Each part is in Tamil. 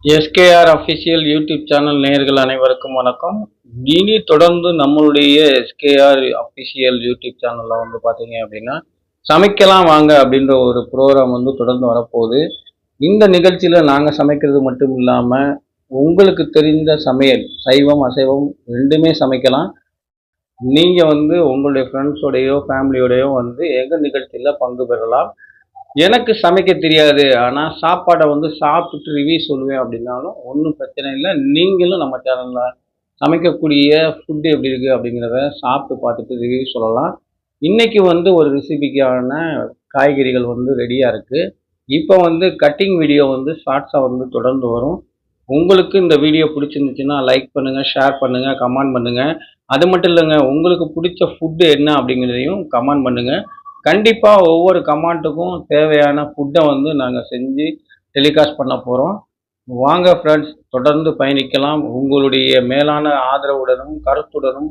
எஸ்கேஆர் அஃபிஷியல் யூடியூப் சேனல் நேயர்கள் அனைவருக்கும் வணக்கம். இனி தொடர்ந்து நம்மளுடைய எஸ்கேஆர் அஃபிஷியல் யூடியூப் சேனலில் பார்த்தீங்க அப்படின்னா சமைக்கலாம் வாங்க அப்படின்ற ஒரு ப்ரோக்ராம் தொடர்ந்து வரப்போகுது. இந்த நிகழ்ச்சியில் நாங்கள் சமைக்கிறது மட்டும் இல்லாமல் உங்களுக்கு தெரிந்த சமையல் சைவம் அசைவம் ரெண்டுமே சமைக்கலாம். நீங்கள் உங்களுடைய ஃப்ரெண்ட்ஸோடையோ ஃபேமிலியோடையோ எங்கள் நிகழ்ச்சியில் பங்கு பெறலாம். எனக்கு சமைக்க தெரியாது, ஆனால் சாப்பாடை சாப்பிட்டுட்டு ரிவ்யூ சொல்லுவேன் அப்படின்னாலும் ஒன்றும் பிரச்சனை இல்லை. நீங்களும் நம்ம சேனலில் சமைக்கக்கூடிய ஃபுட்டு எப்படி இருக்குது அப்படிங்கிறத சாப்பிட்டு பார்த்துட்டு ரிவ்யூ சொல்லலாம். இன்றைக்கி ஒரு ரெசிபிக்கான காய்கறிகள் ரெடியாக இருக்குது. இப்போ கட்டிங் வீடியோ ஷார்ட்ஸாக தொடர்ந்து வரும். உங்களுக்கு இந்த வீடியோ பிடிச்சிருந்துச்சுன்னா லைக் பண்ணுங்கள், ஷேர் பண்ணுங்கள், கமெண்ட் பண்ணுங்கள். அது மட்டும் இல்லைங்க, உங்களுக்கு பிடிச்ச ஃபுட்டு என்ன அப்படிங்கிறதையும் கமெண்ட் பண்ணுங்கள். கண்டிப்பாக ஒவ்வொரு கமெண்ட்டுக்கும் தேவையான ஃபுட்டை நாங்கள் செஞ்சு டெலிகாஸ்ட் பண்ண போகிறோம். வாங்க ஃப்ரெண்ட்ஸ், தொடர்ந்து பயணிக்கலாம். உங்களுடைய மேலான ஆதரவுடனும் கருத்துடனும்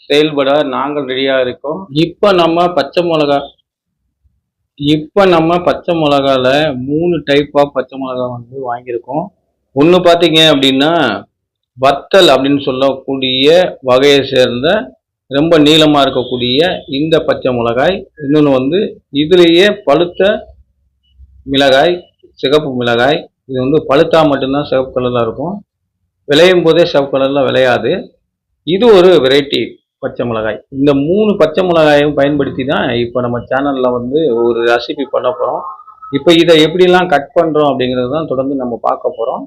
செயல்பட நாங்கள் ரெடியாக இருக்கோம். இப்போ நம்ம பச்சை மிளகாவில் 3 டைப் ஆஃப் பச்சை மிளகா வாங்கியிருக்கோம். ஒன்று பார்த்தீங்க அப்படின்னா வத்தல் அப்படின்னு சொல்லக்கூடிய வகையை சேர்ந்த ரொம்ப நீளமாக இருக்கக்கூடிய இந்த பச்சை மிளகாய். இன்னொன்று இதுலேயே பழுத்த மிளகாய், சிகப்பு மிளகாய். இது பழுத்தா மட்டும்தான் சிவப்பு கலரில் இருக்கும், விளையும் போதே சிவப்பு கலரில் விளையாது. இது ஒரு வெரைட்டி பச்சை மிளகாய். இந்த 3 பச்சை மிளகாயும் பயன்படுத்தி தான் இப்போ நம்ம சேனலில் ஒரு ரெசிபி பண்ண போகிறோம். இப்போ இதை எப்படிலாம் கட் பண்ணுறோம் அப்படிங்கிறது தான் தொடர்ந்து நம்ம பார்க்க போகிறோம்.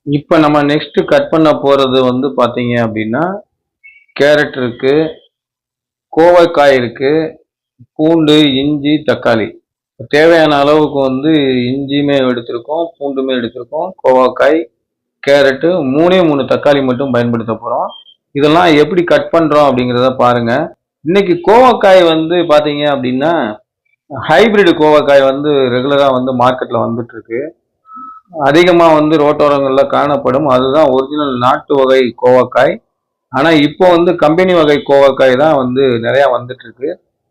இப்போ நம்ம நெக்ஸ்ட் கட் பண்ண போகிறது பார்த்தீங்க அப்படின்னா கேரட் இருக்குது, கோவைக்காய் இருக்குது, பூண்டு, இஞ்சி, தக்காளி. தேவையான அளவுக்கு இஞ்சியுமே எடுத்திருக்கோம், பூண்டுமே எடுத்திருக்கோம், கோவைக்காய், கேரட்டு, 3 தக்காளி மட்டும் பயன்படுத்த போகிறோம். இதெல்லாம் எப்படி கட் பண்ணுறோம் அப்படிங்கிறத பாருங்கள். இன்னைக்கு கோவைக்காய் பார்த்தீங்க அப்படின்னா ஹைபிரிட் கோவைக்காய் ரெகுலராக மார்க்கெட்டில் வந்துட்டுருக்கு. அதிகமாக ரோட்டோரங்களில் காணப்படும். அதுதான் ஒரிஜினல் நாட்டு வகை கோவைக்காய். ஆனால் இப்போ கம்பெனி வகை கோவைக்காய் தான் நிறையா வந்துட்டுருக்கு.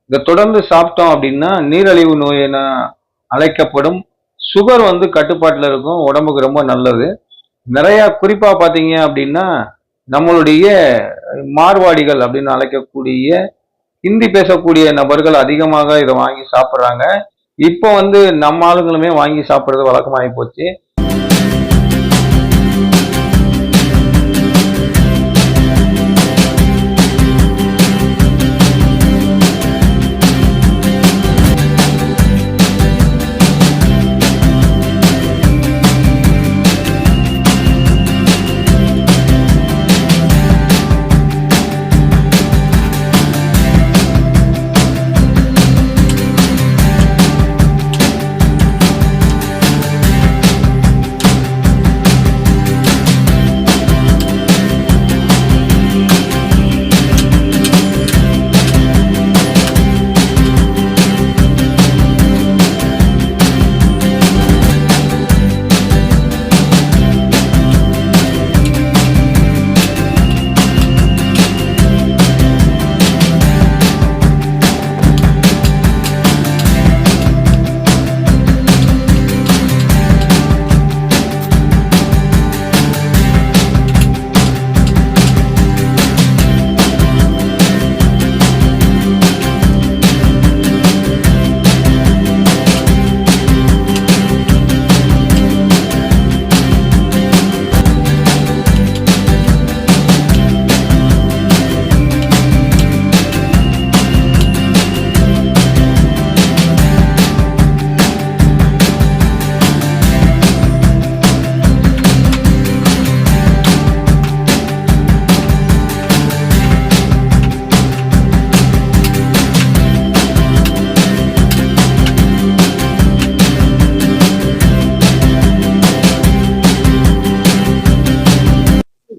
இதை தொடர்ந்து சாப்பிட்டோம் அப்படின்னா நீரிழிவு நோய் என அழைக்கப்படும் சுகர் கட்டுப்பாட்டில் இருக்கும், உடம்புக்கு ரொம்ப நல்லது. நிறையா குறிப்பாக பார்த்தீங்க அப்படின்னா நம்மளுடைய மார்வாடிகள் அப்படின்னு அழைக்கக்கூடிய ஹிந்தி பேசக்கூடிய நபர்கள் அதிகமாக இதை வாங்கி சாப்பிட்றாங்க. இப்போ நம்ம ஆளுங்களுமே வாங்கி சாப்பிட்றது வழக்கமாகி போச்சு.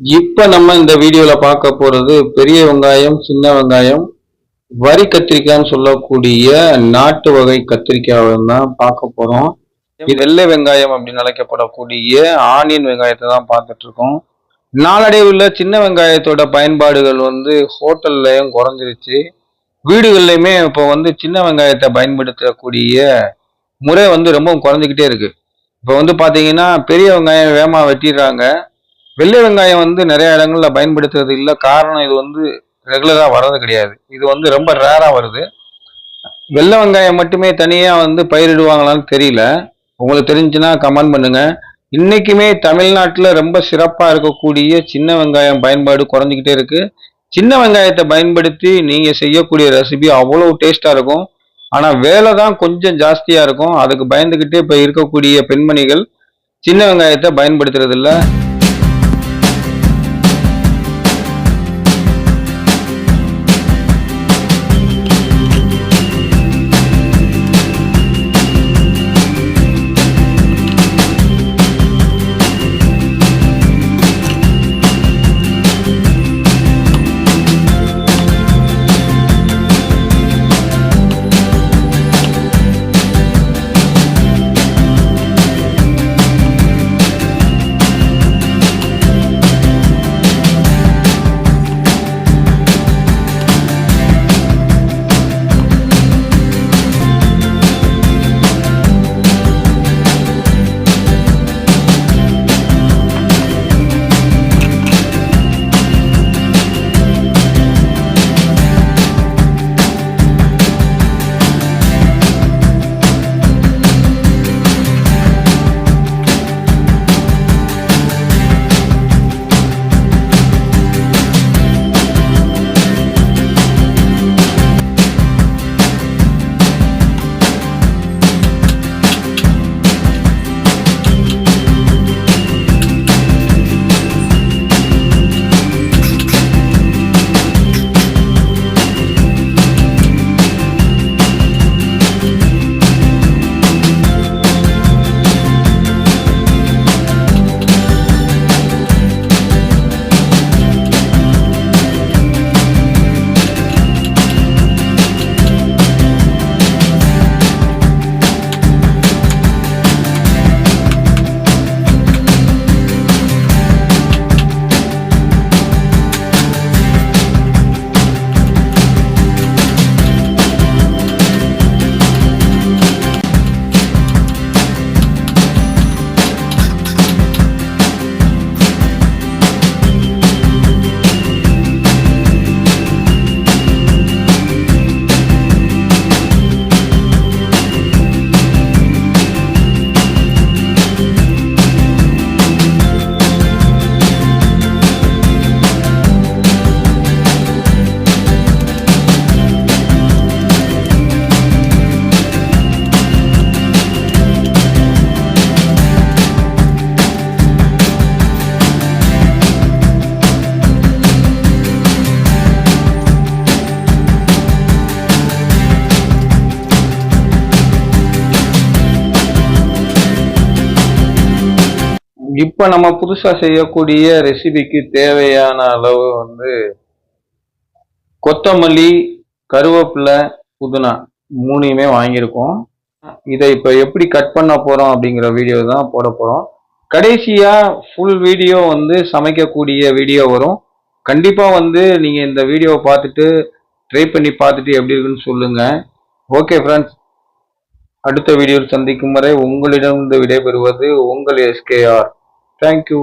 இப்ப நம்ம இந்த வீடியோல பார்க்க போறது பெரிய வெங்காயம், சின்ன வெங்காயம், வரி கத்திரிக்காய்ன்னு சொல்லக்கூடிய நாட்டு வகை கத்திரிக்காயை தான் பார்க்க போறோம். இது வெள்ளை வெங்காயம் அப்படின்னு அழைக்கப்படக்கூடிய ஆனியன் வெங்காயத்தை தான் பார்த்துட்டு இருக்கோம். நாளடைவில் சின்ன வெங்காயத்தோட பயன்பாடுகள் ஹோட்டல்லையும் குறைஞ்சிருச்சு. வீடுகள்லையுமே இப்போ சின்ன வெங்காயத்தை பயன்படுத்தக்கூடிய முறை ரொம்ப குறைஞ்சிக்கிட்டே இருக்கு. இப்போ பார்த்தீங்கன்னா பெரிய வெங்காயம் வேகமா வெட்டிடுறாங்க. வெள்ளை வெங்காயம் நிறைய இடங்கள்ல பயன்படுத்துறது இல்லை. காரணம் இது ரெகுலரா வர்றது கிடையாது. இது ரொம்ப ரேரா வருது. வெள்ளை வெங்காயம் மட்டுமே தனியா பயிரிடுவாங்களான்னு தெரியல. உங்களுக்கு தெரிஞ்சுன்னா கமெண்ட் பண்ணுங்க. இன்னைக்குமே தமிழ்நாட்டில் ரொம்ப சிறப்பா இருக்கக்கூடிய சின்ன வெங்காயம் பயன்பாடு குறைஞ்சிக்கிட்டே இருக்கு. சின்ன வெங்காயத்தை பயன்படுத்தி நீங்க செய்யக்கூடிய ரெசிபி அவ்வளவு டேஸ்டா இருக்கும். ஆனா வேலை தான் கொஞ்சம் ஜாஸ்தியா இருக்கும். அதுக்கு பயந்துகிட்டே இப்ப இருக்கக்கூடிய பெண்மணிகள் சின்ன வெங்காயத்தை பயன்படுத்துறது இல்ல. இப்ப நம்ம புதுசா செய்யக்கூடிய ரெசிபிக்கு தேவையான அளவு கொத்தமல்லி, கருவேப்பிலை, புதினா மூணையுமே வாங்கியிருக்கோம். இதை இப்ப எப்படி கட் பண்ண போறோம் அப்படிங்கிற வீடியோ தான் போட போறோம். கடைசியா ஃபுல் வீடியோ சமைக்கக்கூடிய வீடியோ வரும். கண்டிப்பா நீங்க இந்த வீடியோவை பார்த்துட்டு ட்ரை பண்ணி பார்த்துட்டு எப்படி இருக்குன்னு சொல்லுங்க. ஓகே ஃப்ரெண்ட்ஸ், அடுத்த வீடியோவில் சந்திக்கும் வரை உங்களிடம் விடைபெறுவது உங்கள் SKR. Thank you.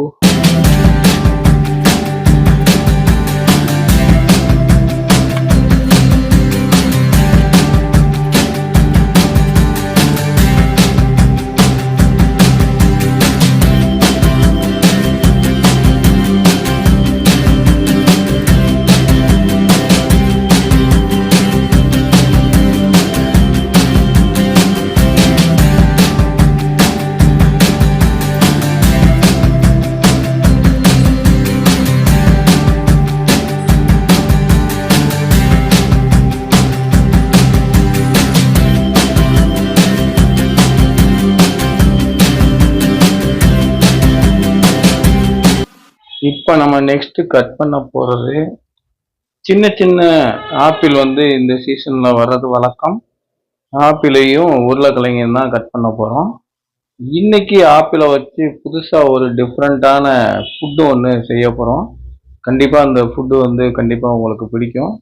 இப்போ நம்ம நெக்ஸ்ட் கட் பண்ண போறது சின்ன சின்ன ஆப்பிள் வந்து இந்த சீசன்ல வர்றது வழக்கம். ஆப்பிளையும் உருளைக்கிழங்கையும் தான் கட் பண்ண போறோம். இன்னைக்கு ஆப்பிளை வச்சு புதுசா ஒரு டிஃப்ரெண்ட்டான ஃபுட்டு ஒன்று செய்ய போறோம். கண்டிப்பா அந்த ஃபுட்டு வந்து கண்டிப்பா உங்களுக்கு பிடிக்கும்.